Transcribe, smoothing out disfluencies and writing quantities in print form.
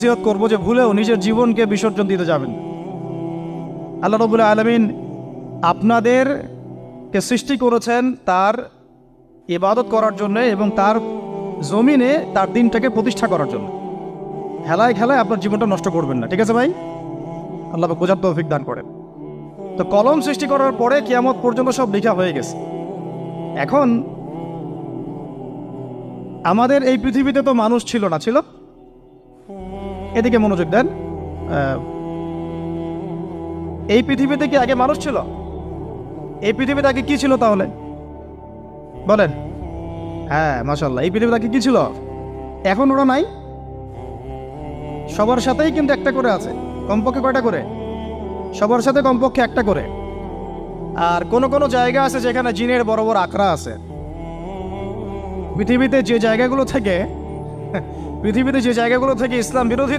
নসিহত করবো যে ভুলেও নিজের জীবনকে বিসর্জন দিতে যাবেন। আল্লাহ রাব্বুল আলামিন আপনাদেরকে সৃষ্টি করেছেন তার ইবাদত করার জন্য এবং তার জমিনে তার দিনটাকে প্রতিষ্ঠা করার জন্য। খেলায় খেলায় আপনার জীবনটা নষ্ট করবেন না, ঠিক আছে ভাই? আল্লাহ বোঝার তৌফিক দান করেন। তো কলম সৃষ্টি করার পরে কিয়ামত পর্যন্ত সব লেখা হয়ে গেছে। এখন আমাদের এই পৃথিবীতে তো মানুষ ছিল না, ছিল? এদিকে মনোযোগ দেন। এই পৃথিবীতে কি আগে মানুষ ছিল? এই পৃথিবীতে আগে কি ছিল তাহলে বলেন? হ্যাঁ, মাশাআল্লাহ। এই পৃথিবীতে আগে কি ছিল? এখন ওরা নাই। সবার সাথেই কিন্তু একটা করে আছে, কমপক্ষে কয়টা করে? সবার সাথে কমপক্ষে একটা করে। আর কোন কোন জায়গা আছে যেখানে জিনের বড় বড় আখড়া আছে। পৃথিবীতে যে জায়গাগুলো থেকে ইসলাম বিরোধী